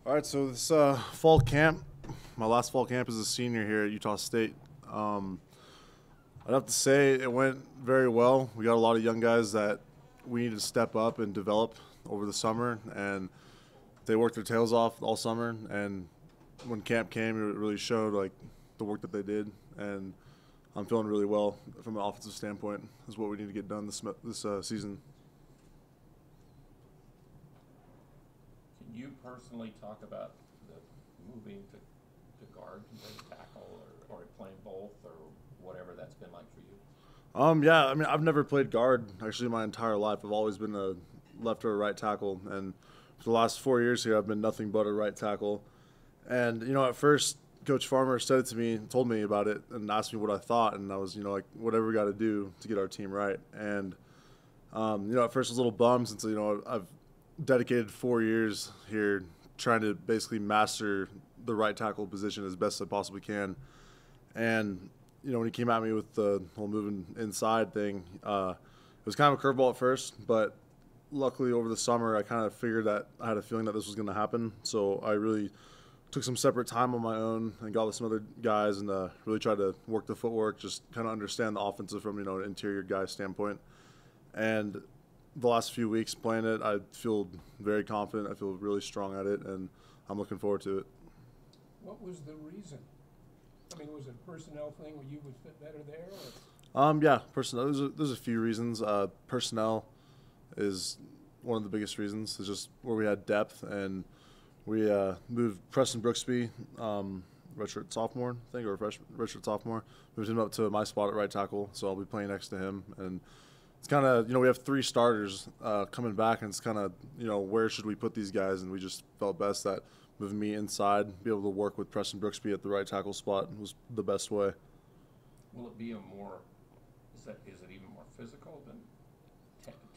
All right, so this fall camp, my last fall camp as a senior here at Utah State. Um, I'd have to say it went very well. We got a lot of young guys that we needed to step up and develop over the summer, and they worked their tails off all summer. And when camp came, it really showed like the work that they did, and I'm feeling really well from an offensive standpoint. Is what we need to get done this season. Can you personally talk about the moving to guard compared to tackle or playing both or whatever that's been like for you? Yeah, I mean, I've never played guard actually my entire life. I've always been a left or a right tackle, and for the last 4 years here, I've been nothing but a right tackle. And at first, Coach Farmer said it to me, told me about it, and asked me what I thought, and I was, like, whatever we got to do to get our team right. And at first, I was a little bummed since I've dedicated 4 years here trying to basically master the right tackle position as best I possibly can. And when he came at me with the whole moving inside thing, it was kind of a curveball at first, but luckily over the summer I kind of figured that I had a feeling that this was going to happen. So I really took some separate time on my own and got with some other guys and really tried to work the footwork, just kind of understand the offensive from an interior guy standpoint. And the last few weeks playing it, I feel very confident. I feel really strong at it, and I'm looking forward to it. What was the reason? I mean, was it a personnel thing where you would fit better there? Yeah, personnel. There's a few reasons. Personnel is one of the biggest reasons. It's just where we had depth, and we moved Preston Brooksby, redshirt sophomore, I think, or redshirt sophomore. Moved him up to my spot at right tackle, so I'll be playing next to him. And it's kind of, we have three starters coming back, and it's kind of, where should we put these guys? And we just felt best that moving me inside, be able to work with Preston Brooksby at the right tackle spot was the best way. Will it be is it even more physical than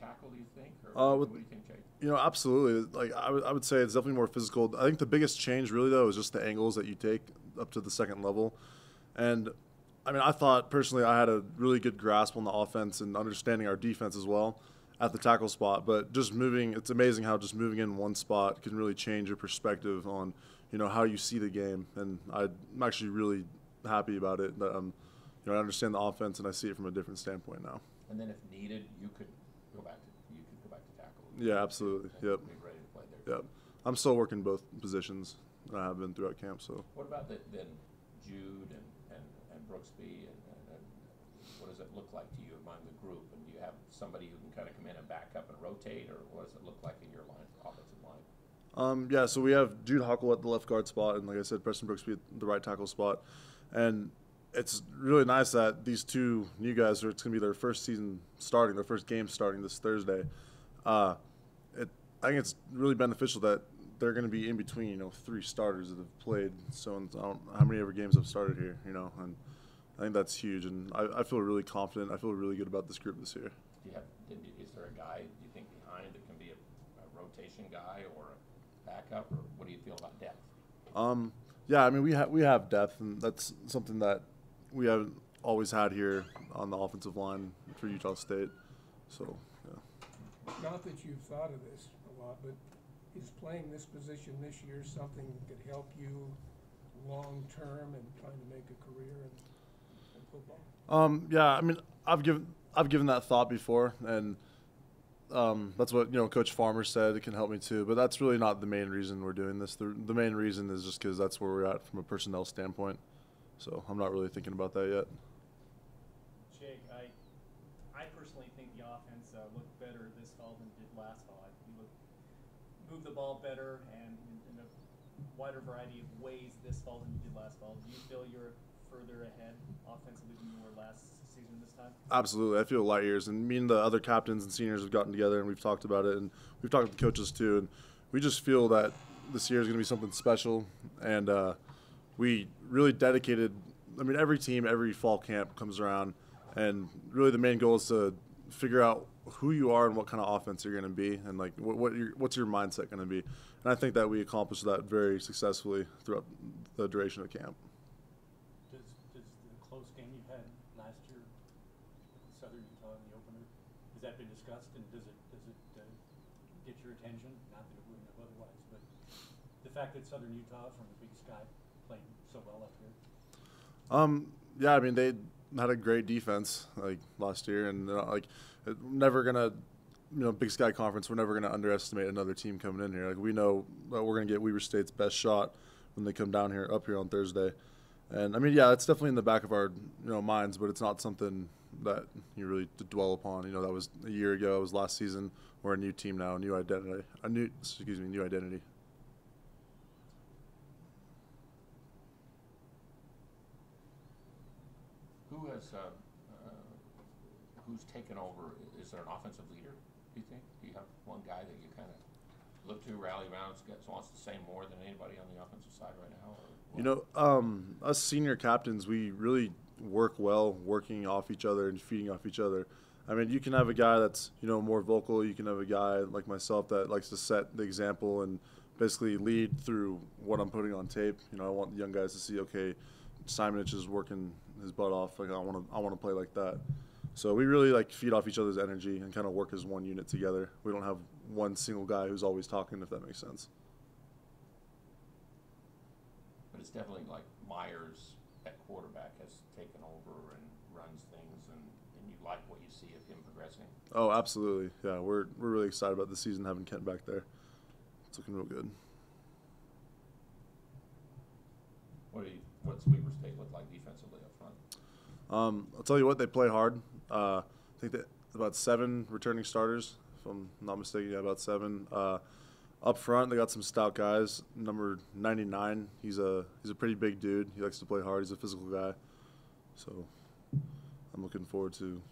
tackle, do you think? Or what do you think, Jake? Absolutely. Like I would say it's definitely more physical. I think the biggest change really though is just the angles that you take up to the second level. And I mean, I thought personally I had a really good grasp on the offense and understanding our defense as well at the tackle spot. But just moving, it's amazing how just moving in one spot can really change your perspective on, how you see the game. And I'm actually really happy about it that I understand the offense and I see it from a different standpoint now. And then if needed, you could go back to tackle. Yeah, absolutely. Yep. Be ready to play there. Yep. I'm still working both positions. I have been throughout camp. So. What about then Jude and Brooksby and what does it look like to you among the group? And do you have somebody who can kind of come in and back up and rotate, or what does it look like in your offensive line? Yeah, so we have Jude Huckle at the left guard spot, and like I said, Preston Brooksby at the right tackle spot. And it's really nice that these two new guys it's going to be their first season starting, their first game starting this Thursday. I think it's really beneficial that they're going to be in between, three starters that have played. So I don't know how many ever games have started here, and I think that's huge. And I feel really confident. I feel really good about this group this year. Is there a guy do you think behind that can be a rotation guy or a backup, or what do you feel about depth? Yeah, I mean we have depth, and that's something that we haven't always had here on the offensive line for Utah State. So yeah. Not that you've thought of this a lot, but is playing this position this year something that could help you long term and trying to make a career in football? Yeah, I mean I've given that thought before, and that's what Coach Farmer said. It can help me too, but that's really not the main reason we're doing this. The main reason is just because that's where we're at from a personnel standpoint. So I'm not really thinking about that yet. Jake, I personally think the offense looked better this fall than it did last fall. We moved the ball better and in a wider variety of ways this fall than you did last fall. Do you feel you're further ahead offensively than you were last season this time? Absolutely. I feel light years. And me and the other captains and seniors have gotten together and we've talked about it. And we've talked with the coaches too. And we just feel that this year is going to be something special. And we really dedicated – I mean, every team, every fall camp comes around. And really the main goal is to figure out who you are and what kind of offense you're going to be and, like, what's your mindset going to be. And I think that we accomplished that very successfully throughout the duration of camp. Does the close game you had last year with Southern Utah in the opener, has that been discussed, and does it get your attention? Not that it wouldn't have otherwise, but the fact that Southern Utah from the Big Sky played so well up here? Yeah, I mean they had a great defense like last year, and never gonna, Big Sky Conference. We're never gonna underestimate another team coming in here. Like we know that we're gonna get Weber State's best shot when they come down here up here on Thursday, and I mean yeah, it's definitely in the back of our minds, but it's not something that you really dwell upon. That was a year ago. It was last season. We're a new team now, new identity. New identity. Who's taken over? Is there an offensive leader, do you think? Do you have one guy that you kind of look to, rally around, wants to say more than anybody on the offensive side right now? Or Us senior captains, we really work well, working off each other and feeding off each other. I mean, you can have a guy that's, more vocal. You can have a guy like myself that likes to set the example and basically lead through what I'm putting on tape. I want the young guys to see, okay, Simonich is working his butt off. Like I want to play like that. So we really feed off each other's energy and kind of work as one unit together. We don't have one single guy who's always talking, if that makes sense. But it's definitely like Myers at quarterback has taken over and runs things, and you like what you see of him progressing. Oh, absolutely. Yeah, we're really excited about the season having Kent back there. It's looking real good. What's Weber State look like defensively up front? I'll tell you what, they play hard. I think that about 7 returning starters, if I'm not mistaken. Yeah, about 7. Up front, they got some stout guys. Number 99, he's a pretty big dude. He likes to play hard. He's a physical guy. So I'm looking forward to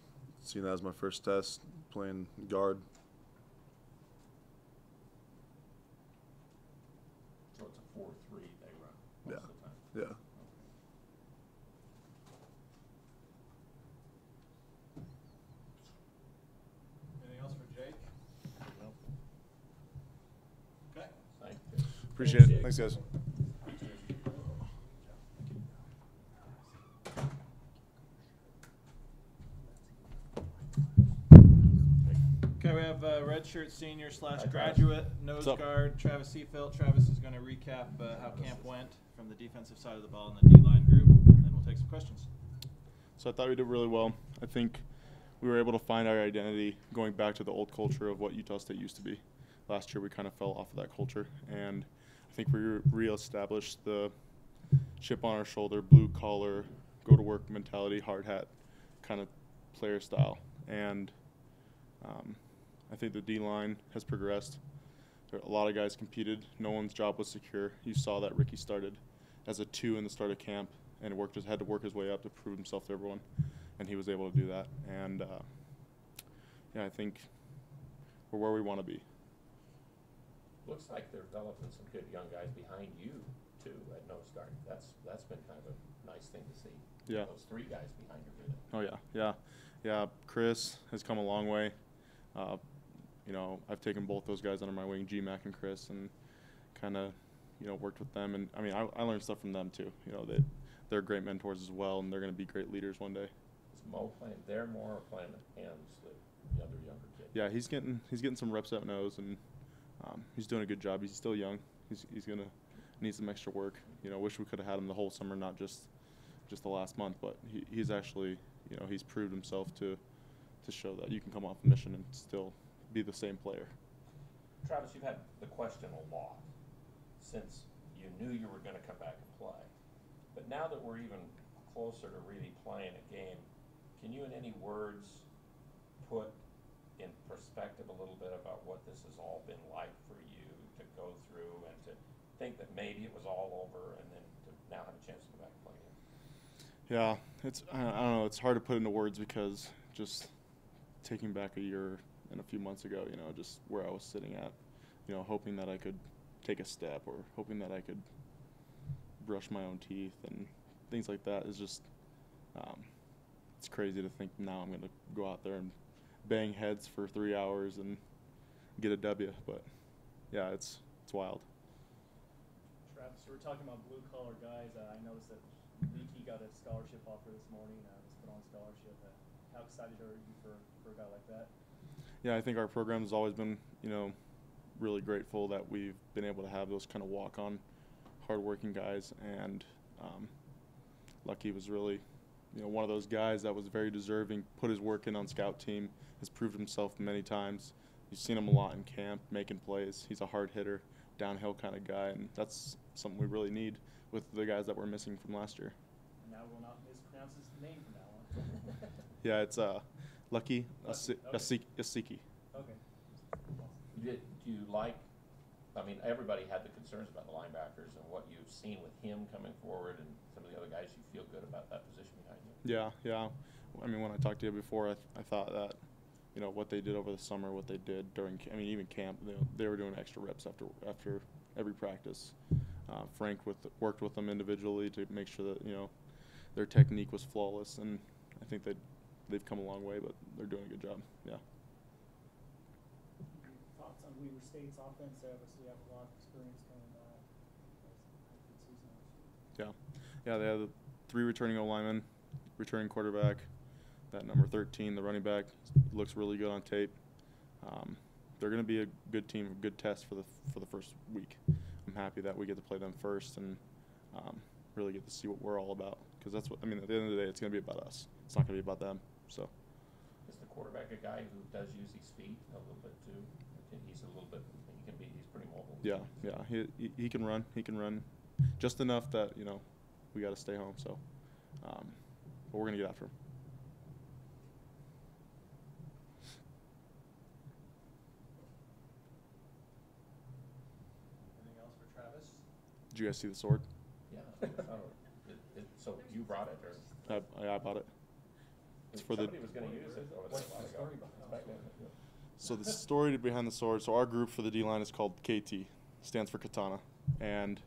seeing that as my first test, playing guard. So it's a 4-3 they run most of the time. Yeah. Anything else for Jake? Okay. Thank you. Appreciate it. Thanks, guys. Okay, we have redshirt senior / graduate nose guard Travis Seafelt. Travis is going to recap how camp went from the defensive side of the ball in the D-line group, and then we'll take some questions. So I thought we did really well. I think we were able to find our identity going back to the old culture of what Utah State used to be. Last year we kind of fell off of that culture, and I think we reestablished the chip on our shoulder, blue collar, go to work mentality, hard hat kind of player style. And I think the D-line has progressed. A lot of guys competed. No one's job was secure. You saw that Ricky started as a 2 in the start of camp and had to work his way up to prove himself to everyone, and he was able to do that. And I think we're where we want to be. Looks like they're developing some good young guys behind you too at nose guard. That's been kind of a nice thing to see. Yeah. Those 3 guys behind you. Really. Oh yeah. Chris has come a long way. I've taken both those guys under my wing, GMAC and Chris, and kind of, worked with them. And I mean, I learned stuff from them too. They're great mentors as well, and they're going to be great leaders one day. Is Mo playing there more or playing the hands, the other younger kid? Yeah, he's getting some reps at nose, and he's doing a good job. He's still young. He's need some extra work. Wish we could have had him the whole summer, not just the last month. But he's actually, he's proved himself to show that you can come off a mission and still be the same player. Travis, you've had the question a lot since you knew you were going to come back and play. But now that we're even closer to really playing a game, can you in any words put in perspective a little bit about what this has all been like for you to go through and to think that maybe it was all over and then to now have a chance to go back and play again? Yeah, I don't know. It's hard to put into words because just taking back a year and a few months ago, just where I was sitting at, hoping that I could take a step or hoping that I could brush my own teeth and things like that is just, it's crazy to think now I'm going to go out there and bang heads for 3 hours and get a W. But yeah, it's wild. Travis, we're talking about blue-collar guys. I noticed that Leakey got a scholarship offer this morning. Was put on scholarship. How excited are you for a guy like that? Yeah, I think our program has always been, really grateful that we've been able to have those kind of walk-on, hard-working guys. And Lucky was really, one of those guys that was very deserving, put his work in on scout team, has proved himself many times. You've seen him a lot in camp, making plays. He's a hard hitter, downhill kind of guy, and that's something we really need with the guys that we're missing from last year. And now we'll not mispronounce his name from now on. Yeah, it's Lucky Okay. Asiki. Okay. Do you like, I mean, everybody had the concerns about the linebackers and what you've seen with him coming forward and some of the other guys, you feel good about that position behind you? Yeah. I mean, when I talked to you before, I thought that, what they did over the summer, what they did during, even camp, they were doing extra reps after every practice. Frank worked with them individually to make sure that, their technique was flawless, and I think they've come a long way, but they're doing a good job. Yeah. Thoughts on Weber State's offense? They obviously have a lot of experience coming back. Yeah, they have the 3 returning O-linemen, returning quarterback, that number 13, the running back, looks really good on tape. They're going to be a good team, a good test for the first week. I'm happy that we get to play them first and really get to see what we're all about, because that's what, at the end of the day, it's going to be about us. It's not going to be about them. So. Is the quarterback a guy who does use his feet a little bit too? He's pretty mobile. Yeah. He can run. He can run just enough that, we got to stay home. So, but we're going to get after him. Anything else for Travis? Did you guys see the sword? Yeah. So you brought it, or? I bought it. It's for Somebody was going to use it over there a while ago. Back then. So the story behind the sword, so our group for the D-line is called KT, stands for Katana. And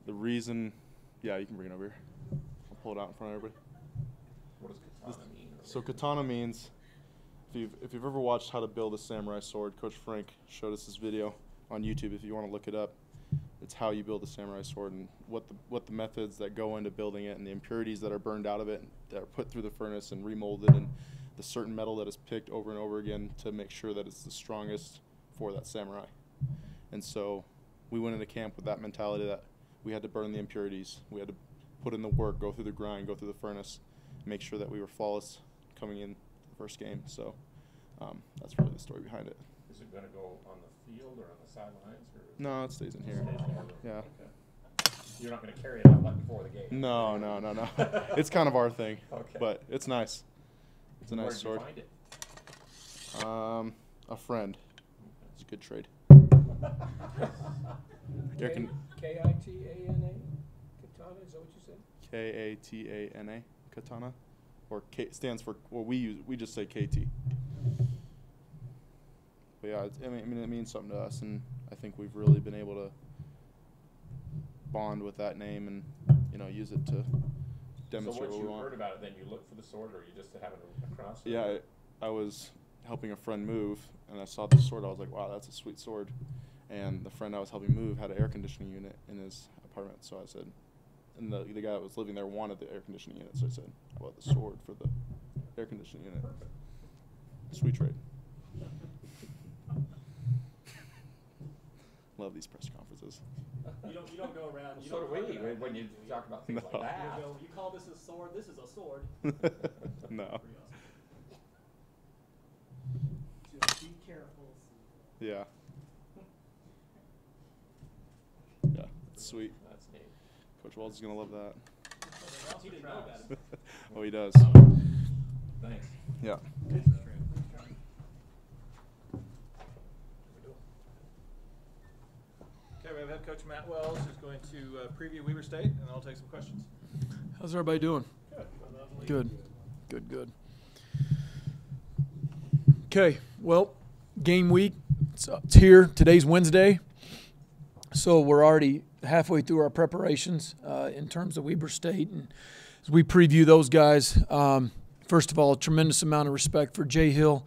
the reason, yeah, you can bring it over here. I'll pull it out in front of everybody. What does katana mean? So katana means, if you've ever watched how to build a samurai sword, Coach Frank showed us this video on YouTube if you want to look it up. It's how you build a samurai sword and what the methods that go into building it and the impurities that are burned out of it, that are put through the furnace and remolded, and the certain metal that is picked over and over again to make sure that it's the strongest for that samurai. And so we went into camp with that mentality that we had to burn the impurities. We had to put in the work, go through the grind, go through the furnace, make sure that we were flawless coming in the first game. So that's really the story behind it. Is it going to go on the field or on the sidelines? No, it stays in here. Yeah. Okay. You're not going to carry it out like before the game? No. It's kind of our thing. Okay. But it's nice. It's a nice sword. Where did you find it? A friend. It's a good trade. K-I-T-A-N-A? Katana, is that what you said? Katana, katana, or K stands for. Well, we just say KT. But yeah, it means something to us, and I think we've really been able to bond with that name and use it to demonstrate so what we want. once you heard about it, then you looked for the sword, or you just happened across it? Yeah, I was helping a friend move, and I saw this sword. I was like, wow, that's a sweet sword. And the friend I was helping move had an air conditioning unit in his apartment, so I said, and the guy that was living there wanted the air conditioning unit, so I said, how about the sword for the air conditioning unit? Perfect. Sweet trade. Love these press conferences. You don't go around. You So do don't we, talk about when you talk about things No. like that. You call this a sword? This is a sword. No. Pretty awesome. Just be careful. Yeah. Yeah. Sweet. That's neat. Coach Walls is gonna love that. He didn't know about it. Oh, he does. Thanks. Yeah. Okay, we have head coach Matt Wells who's going to preview Weber State, and I'll take some questions. How's everybody doing? Good. Good. Okay, well, game week, it's here. Today's Wednesday, so we're already halfway through our preparations in terms of Weber State. And as we preview those guys, first of all, a tremendous amount of respect for Jay Hill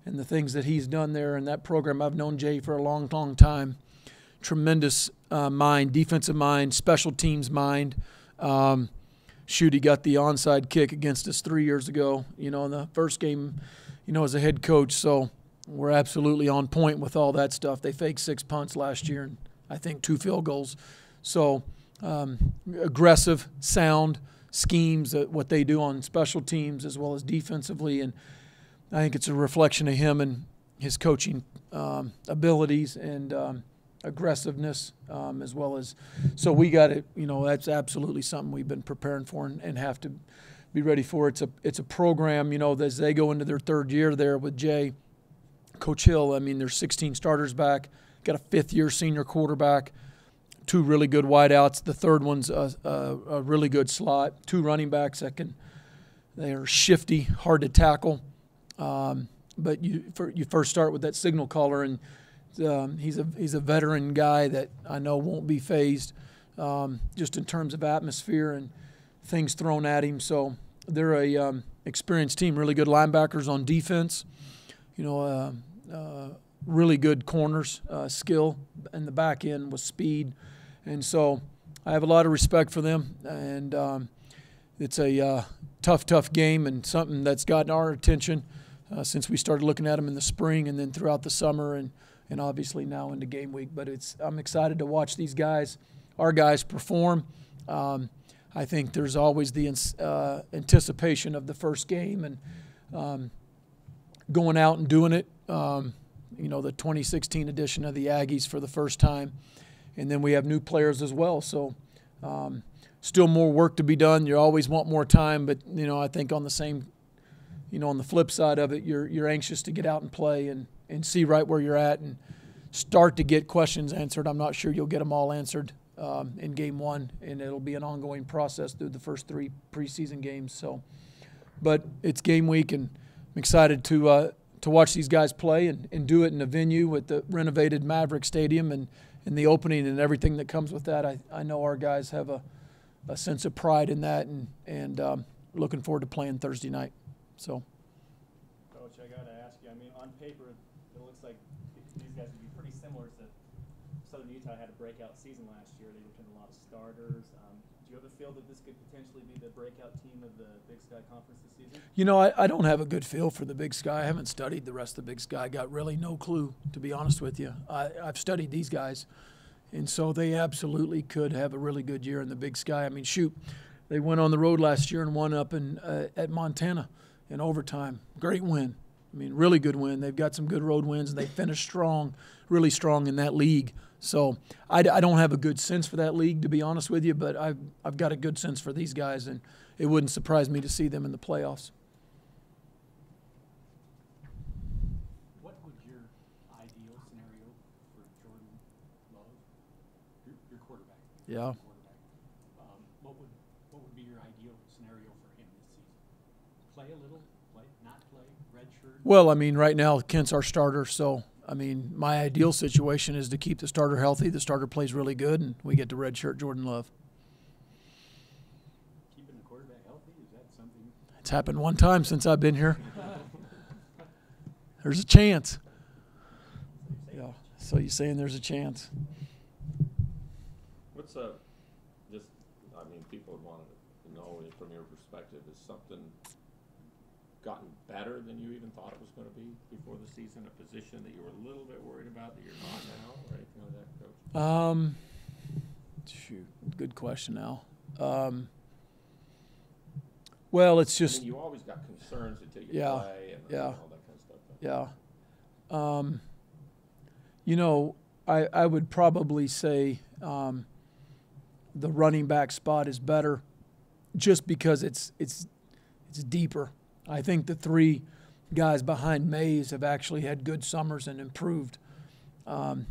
and the things that he's done there in that program. I've known Jay for a long, long time. Tremendous mind, defensive mind, special teams mind. Shoot, he got the onside kick against us 3 years ago, in the first game, as a head coach. So we're absolutely on point with all that stuff. They faked 6 punts last year and I think 2 field goals. So aggressive, sound schemes, what they do on special teams as well as defensively. And I think it's a reflection of him and his coaching abilities and aggressiveness as well as. So we got it. That's absolutely something we've been preparing for and have to be ready for. It's a program. As they go into their 3rd year there with Jay, Coach Hill. I mean, there's 16 starters back. Got a 5th-year senior quarterback. 2 really good wideouts. The 3rd one's a really good slot. 2 running backs they are shifty, hard to tackle. But you first start with that signal caller, and he's a veteran guy that I know won't be phased, just in terms of atmosphere and things thrown at him. So they're a experienced team, really good linebackers on defense. Really good corners, skill in the back end with speed. And so I have a lot of respect for them. And it's a tough game and something that's gotten our attention since we started looking at them in the spring and then throughout the summer and obviously now into game week. But I'm excited to watch these guys, our guys, perform. I think there's always the anticipation of the first game and going out and doing it. The 2016 edition of the Aggies for the first time. And then we have new players as well. So still more work to be done. You always want more time, but, I think on the same, on the flip side of it, you're anxious to get out and play and see right where you're at and start to get questions answered. I'm not sure you'll get them all answered in game 1, and it'll be an ongoing process through the first 3 preseason games. So, but it's game week, and I'm excited to watch these guys play and do it in a venue with the renovated Maverick Stadium and the opening and everything that comes with that. I know our guys have a sense of pride in that and looking forward to playing Thursday night. So, Coach, I got to ask you, on paper, it looks like these guys would be pretty similar to Southern Utah had a breakout season last year. They returned a lot of starters. Do you have a feel that this could potentially be the breakout team of the Big Sky Conference this season? I don't have a good feel for the Big Sky. I haven't studied the rest of the Big Sky. I got really no clue, to be honest with you. I've studied these guys, and so they absolutely could have a really good year in the Big Sky. They went on the road last year and won up at Montana in overtime. Great win. Really good win. They've got some good road wins, and they finished strong, really strong in that league. So I don't have a good sense for that league, to be honest with you, but I've got a good sense for these guys, and it wouldn't surprise me to see them in the playoffs. What would your ideal scenario for Jordan Love, your quarterback? Yeah. What would be your ideal scenario for him this season? Play a little, not play, redshirt? Well, right now Kent's our starter, so my ideal situation is to keep the starter healthy. The starter plays really good, and we get to redshirt Jordan Love. Keeping the quarterback healthy, is that something? It's happened one time since I've been here. There's a chance. Yeah. So you're saying there's a chance? What's people would want to know from your perspective, is something gotten better than you even thought it was going to be before the season? A position that you were a little bit worried about that you're not now, or anything like that, Coach? Good question, Al. Well, it's just you always got concerns until you Yeah, play and yeah. all that kind of stuff. Yeah. I would probably say the running back spot is better just because it's deeper. I think the 3 guys behind Mays have actually had good summers and improved.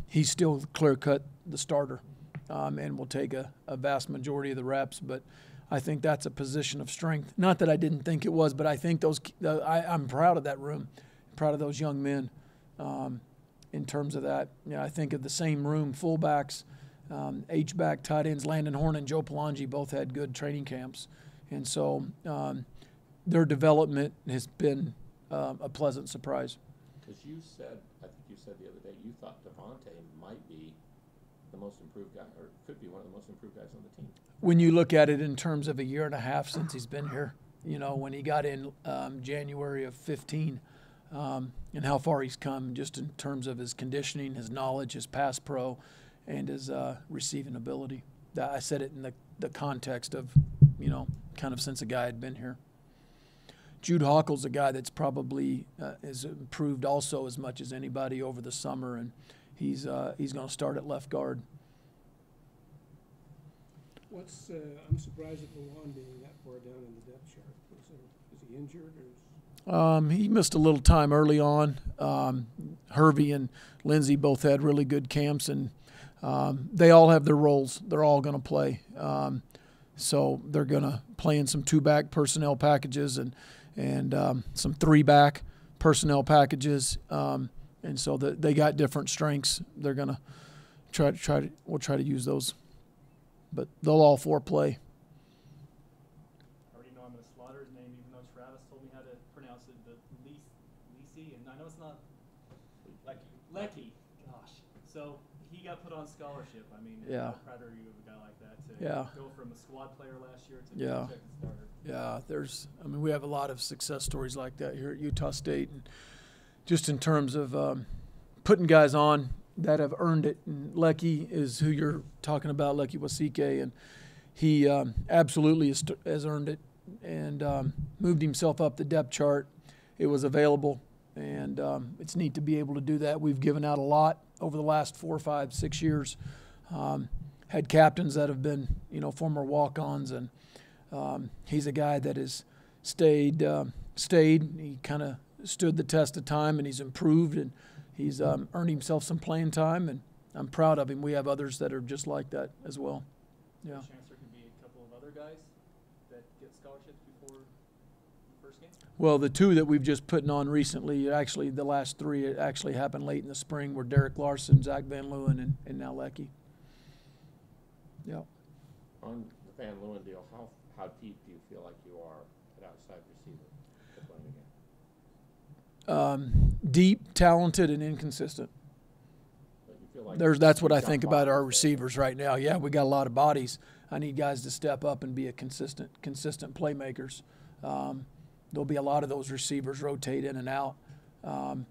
He's still clear-cut the starter and will take a vast majority of the reps, but I think that's a position of strength. Not that I didn't think it was, but I think I'm proud of that room, proud of those young men in terms of that. I think of the same room, fullbacks, H-back, tight ends, Landon Horn and Joe Palangi both had good training camps. And so their development has been a pleasant surprise. Because I think you said the other day, you thought Devontae might be the most improved guy, or could be one of the most improved guys on the team. When you look at it in terms of a year and a half since he's been here, when he got in January of 15, and how far he's come just in terms of his conditioning, his knowledge, his pass pro, and his receiving ability. I said it in the context of, kind of since a guy had been here. Jude Hockle's a guy that's probably has improved also as much as anybody over the summer, and he's going to start at left guard. I'm surprised at Luan being that far down in the depth chart. Is he injured or He missed a little time early on. Hervey and Lindsey both had really good camps, and they all have their roles. They're all going to play. So they're going to play in some 2-back personnel packages and some 3-back personnel packages. And so they got different strengths. They're going to we'll try to use those. But they'll all 4 play. I already know I'm going to slaughter his name, even though Travis told me how to pronounce it, but Lisi, and I know it's not Lecky. Gosh. So he got put on scholarship. I mean, Yeah. how proud are you of a guy like that to Yeah. go from a squad player last year to Yeah. a projected starter? Yeah, we have a lot of success stories like that here at Utah State, and just in terms of putting guys on that have earned it. And Lecky is who you're talking about, Lecky Wasike, and he absolutely has earned it and moved himself up the depth chart. It was available, and it's neat to be able to do that. We've given out a lot over the last 4, 5, 6 years. Had captains that have been, former walk-ons, and he's a guy that has stayed. He kind of stood the test of time, and he's improved, and he's earned himself some playing time, and I'm proud of him. We have others that are just like that as well. Yeah. Chance there could be a couple of other guys that get scholarships before the first game? Well, the 2 that we've just put on recently, actually the last 3, it actually happened late in the spring, were Derek Larson, Zach Van Leeuwen, and now Lecky. Yeah. On the Van Leeuwen deal, how deep do you feel like you are at outside receiver to playing again? Deep, talented, and inconsistent. But you feel like That's what you I jump think about off our the- receivers right now. Yeah, we got a lot of bodies. I need guys to step up and be consistent playmakers. There'll be a lot of those receivers rotate in and out, finding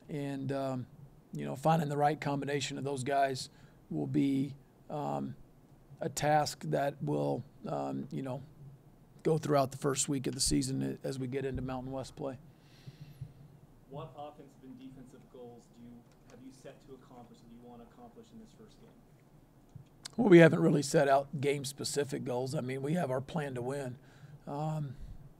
the right combination of those guys will be a task that will go throughout the first week of the season as we get into Mountain West play. What offensive and defensive goals have you set to accomplish that you want to accomplish in this first game? Well, we haven't really set out game-specific goals. I mean, we have our plan to win.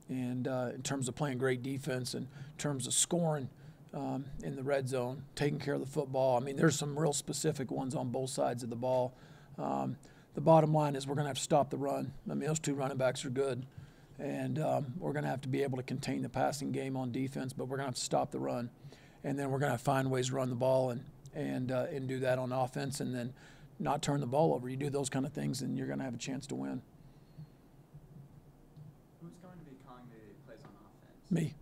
In terms of playing great defense, and in terms of scoring in the red zone, taking care of the football. I mean, there's some real specific ones on both sides of the ball. The bottom line is we're going to have to stop the run. I mean, those 2 running backs are good. And we're going to have to be able to contain the passing game on defense, but we're going to have to stop the run. And then we're going to find ways to run the ball and do that on offense, and then not turn the ball over. You do those kind of things, and you're going to have a chance to win. Who's going to be calling the plays on offense? Me.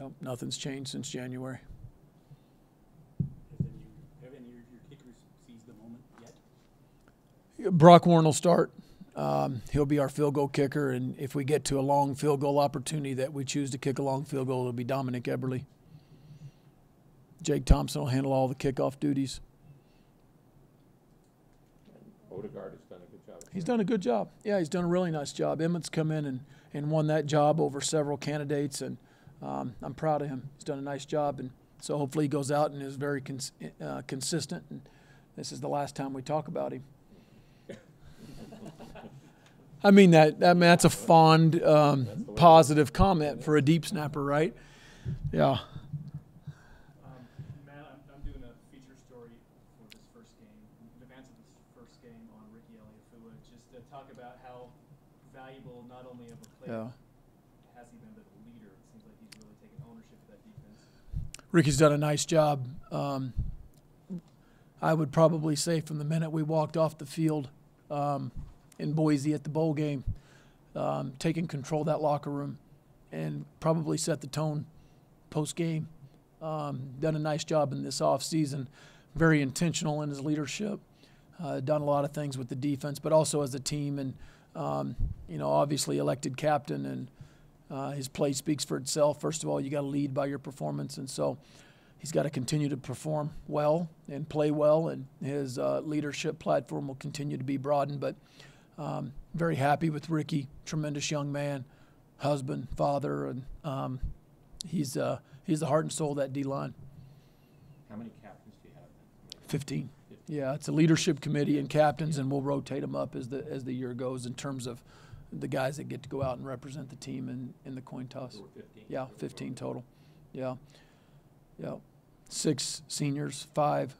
Nope, nothing's changed since January. Have any of your kickers seized the moment yet? Brock Warren will start. He'll be our field goal kicker, and if we get to a long field goal opportunity that we choose to kick a long field goal, it'll be Dominic Eberle. Jake Thompson will handle all the kickoff duties. Odegaard has done a good job. He's done a good job. Yeah, he's done a really nice job. Emmett's come in and won that job over several candidates, and I'm proud of him. He's done a nice job, and so hopefully he goes out and is very consistent, and this is the last time we talk about him. I mean, that's a fond, positive comment for a deep snapper, right? Yeah. Matt, I'm doing a feature story for this first game, in advance of this first game on Ricky Eliafua, just to talk about how valuable not only of a player has he been, but a leader. It seems like he's really taken ownership of that defense. Ricky's done a nice job. I would probably say from the minute we walked off the field in Boise at the bowl game, taking control of that locker room and probably set the tone post-game. Done a nice job in this offseason, very intentional in his leadership, done a lot of things with the defense, but also as a team, and obviously elected captain, His play speaks for itself. First of all, you got to lead by your performance, and so he's got to continue to perform well and play well, and his leadership platform will continue to be broadened. But very happy with Ricky, tremendous young man, husband, father, and he's the heart and soul of that D-line. How many captains do you have then? 15. Yeah, it's a leadership committee and captains, and we'll rotate them up as the year goes in terms of the guys that get to go out and represent the team in the coin toss. 15? Yeah, 15 total. Yeah. 6 seniors, 5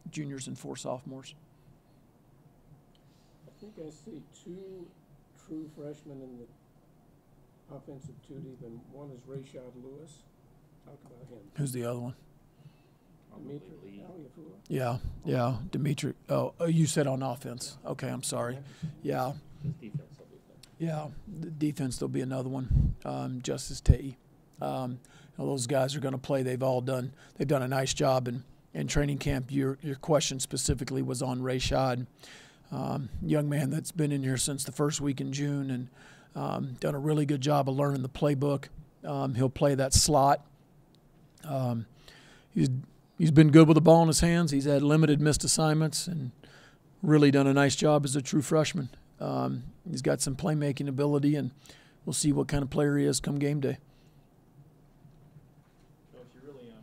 juniors, and 4 sophomores. I think I see 2 true freshmen in the offensive two deep, and one is Rashad Lewis. Talk about him. Who's the other one? Probably Dimitri Lee. Aliafua. Yeah, Dimitri. Oh, you said on offense. Okay, I'm sorry. Yeah, His defense will be good. yeah. The defense, there'll be another one. Justice Tay. Those guys are going to play. They've done a nice job in training camp. Your question specifically was on Rashad, young man that's been in here since the first week in June and done a really good job of learning the playbook. He'll play that slot. He's been good with the ball in his hands. He's had limited missed assignments and really done a nice job as a true freshman. He's got some playmaking ability, and we'll see what kind of player he is come game day. Coach, you're really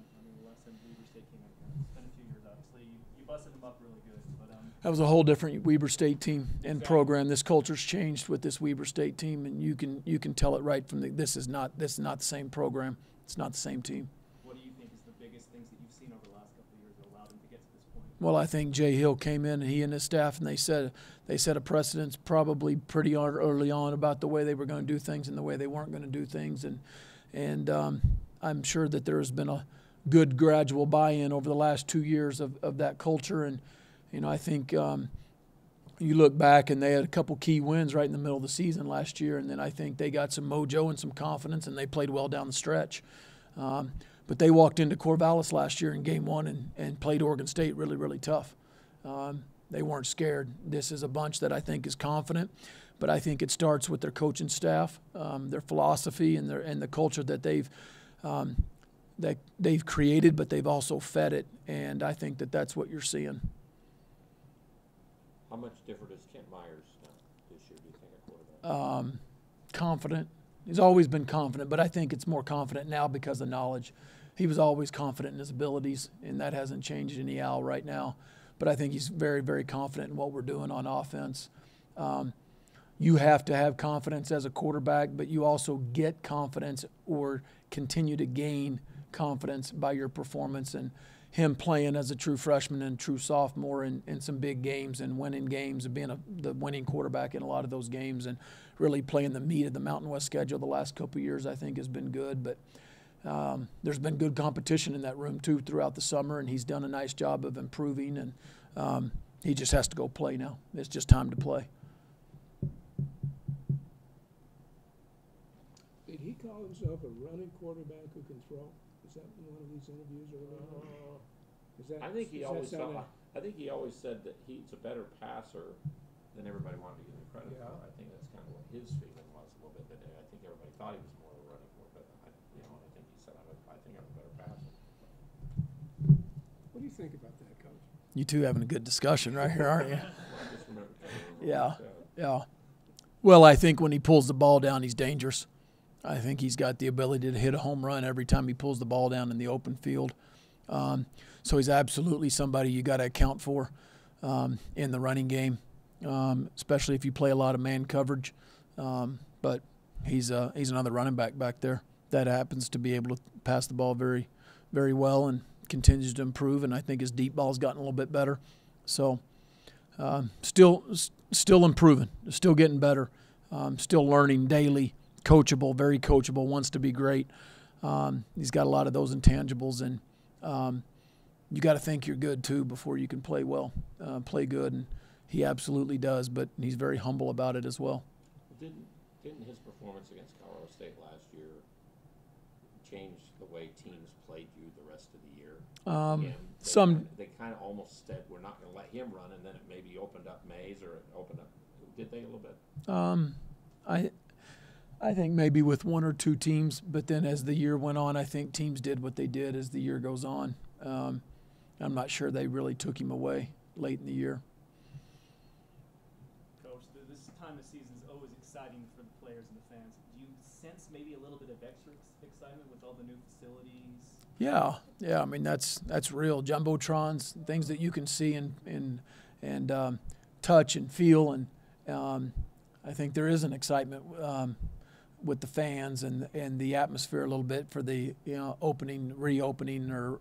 less than Weber State team. It's been a few years, obviously. You busted them up really good, but That was a whole different Weber State team and program. This culture's changed with this Weber State team, and you can tell it right from this is not the same program. It's not the same team. what do you think is the biggest things that you've seen over the last couple of years that allowed them to get to this point? Well, I think Jay Hill came in, and he and his staff, and they set a precedence probably pretty early on about the way they were going to do things and the way they weren't going to do things, and I'm sure that there has been a good gradual buy-in over the last 2 years of that culture, and I think you look back and they had a couple key wins right in the middle of the season last year, and then I think they got some mojo and some confidence, and they played well down the stretch. But they walked into Corvallis last year in game 1 and played Oregon State really, really tough. They weren't scared. This is a bunch that I think is confident, but I think it starts with their coaching staff, their philosophy, and the culture that they've created, but they've also fed it, and I think that's what you're seeing. How much different is Kent Myers now this year, do you think, at quarterback? Confident. He's always been confident, but I think it's more confident now because of knowledge. He was always confident in his abilities, and that hasn't changed any Al right now. But I think he's very, very confident in what we're doing on offense. You have to have confidence as a quarterback, but you also get confidence or continue to gain confidence by your performance, and him playing as a true freshman and true sophomore in some big games and winning games and being the winning quarterback in a lot of those games and really playing the meat of the Mountain West schedule the last couple of years, I think has been good. But there's been good competition in that room too throughout the summer, and he's done a nice job of improving, and he just has to go play now. It's just time to play. Did he call himself a running quarterback who can throw? Is that in one of these interviews earlier? I think he always said that he's a better passer than everybody wanted to give him credit Yeah. for. I think that's kind of what his feeling was a little bit today. I think everybody thought he was more of a running quarterback, but I think he said, I think I'm a better passer. What do you think about that, Coach? You two having a good discussion right here, aren't you? I just remember Yeah. Yeah. Well, I think when he pulls the ball down, he's dangerous. I think he's got the ability to hit a home run every time he pulls the ball down in the open field. So he's absolutely somebody you got to account for in the running game, especially if you play a lot of man coverage. But he's another running back there that happens to be able to pass the ball very, very well and continues to improve. And I think his deep ball's gotten a little bit better. So still improving, still getting better, still learning daily. Coachable, very coachable, wants to be great. He's got a lot of those intangibles, and you got to think you're good too before you can play well, play good, and he absolutely does. But he's very humble about it as well. Didn't his performance against Colorado State last year change the way teams played you the rest of the year? They kind of almost said we're not going to let him run, and then it maybe opened up Mays or it opened up. Did they a little bit? I think maybe with one or two teams, but then as the year went on, I think teams did what they did as the year goes on. I'm not sure they really took him away late in the year. Coach, this time of season is always exciting for the players and the fans. Do you sense maybe a little bit of extra excitement with all the new facilities? Yeah. I mean, that's real. Jumbotrons, things that you can see and touch and feel, and I think there is an excitement with the fans and the atmosphere a little bit for the reopening or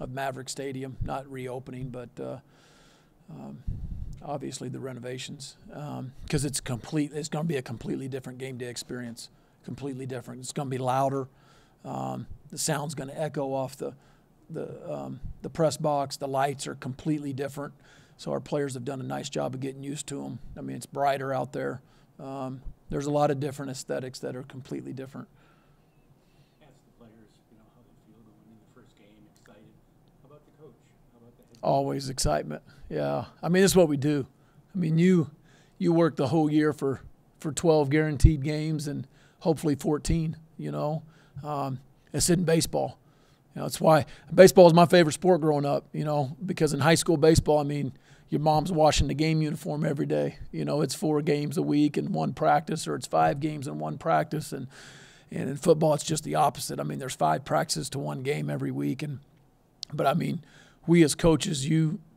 of Maverick Stadium. Not reopening, but obviously the renovations, because it's complete. It's going to be a completely different game day experience. Completely different. It's going to be louder. The sound's going to echo off the press box. The lights are completely different. So our players have done a nice job of getting used to them. I mean, it's brighter out there. There's a lot of different aesthetics that are completely different. Ask the players, how they feel going into the first game, excited. How about the coach? How about the head coach? Always excitement. Yeah. I mean, this is what we do. I mean, you work the whole year for 12 guaranteed games and hopefully 14, It's in baseball. It's why baseball is my favorite sport growing up, because in high school baseball, I mean, your mom's washing the game uniform every day. It's 4 games a week and 1 practice, or it's 5 games and 1 practice. And in football, it's just the opposite. I mean, there's 5 practices to 1 game every week. But I mean, we as coaches,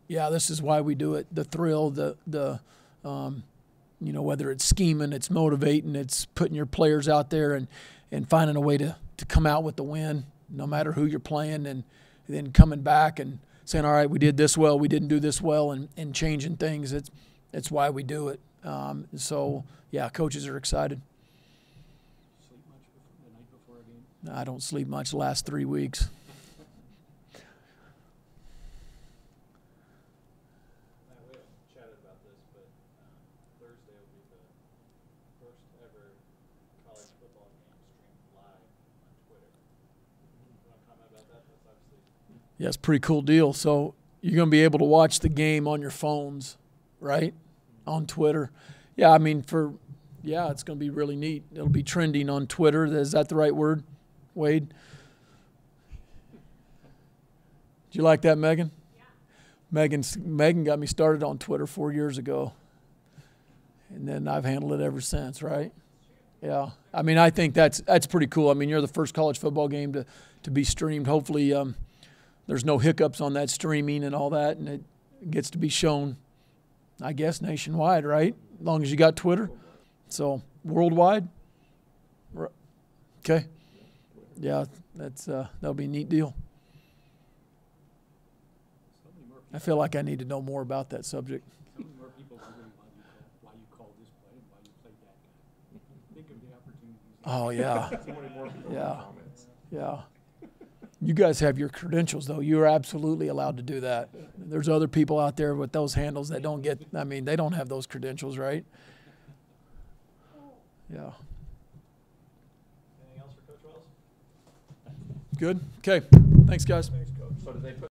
this is why we do it. The thrill, whether it's scheming, it's motivating, it's putting your players out there and finding a way to come out with the win, no matter who you're playing, and then coming back and saying, all right, we did this well, we didn't do this well, and changing things. It's why we do it. Coaches are excited. Sleep much the night before a game? I don't sleep much the last 3 weeks. We haven't chatted about this, but Thursday will be the first ever college football game streamed live on Twitter. You want to comment about that? That's obviously... Yeah, it's a pretty cool deal. So you're going to be able to watch the game on your phones, right? On Twitter. Yeah, I mean, it's going to be really neat. It'll be trending on Twitter. Is that the right word, Wade? Do you like that, Megan? Yeah. Megan got me started on Twitter 4 years ago. And then I've handled it ever since, right? Yeah. I mean, I think that's pretty cool. I mean, you're the first college football game to be streamed. Hopefully there's no hiccups on that streaming and all that, and it gets to be shown, I guess, nationwide, right? As long as you got Twitter. So worldwide? Okay. Yeah, that'll be a neat deal. I feel like I need to know more about that subject. So many more people wondering why you called this play and why you played that guy. Think of the opportunities. Oh, yeah. So many more people in Yeah. the comments. Yeah. You guys have your credentials, though. You're absolutely allowed to do that. There's other people out there with those handles that don't get, I mean, they don't have those credentials, right? Yeah. Anything else for Coach Wells? Good? Okay. Thanks, guys. Thanks, Coach. So did they put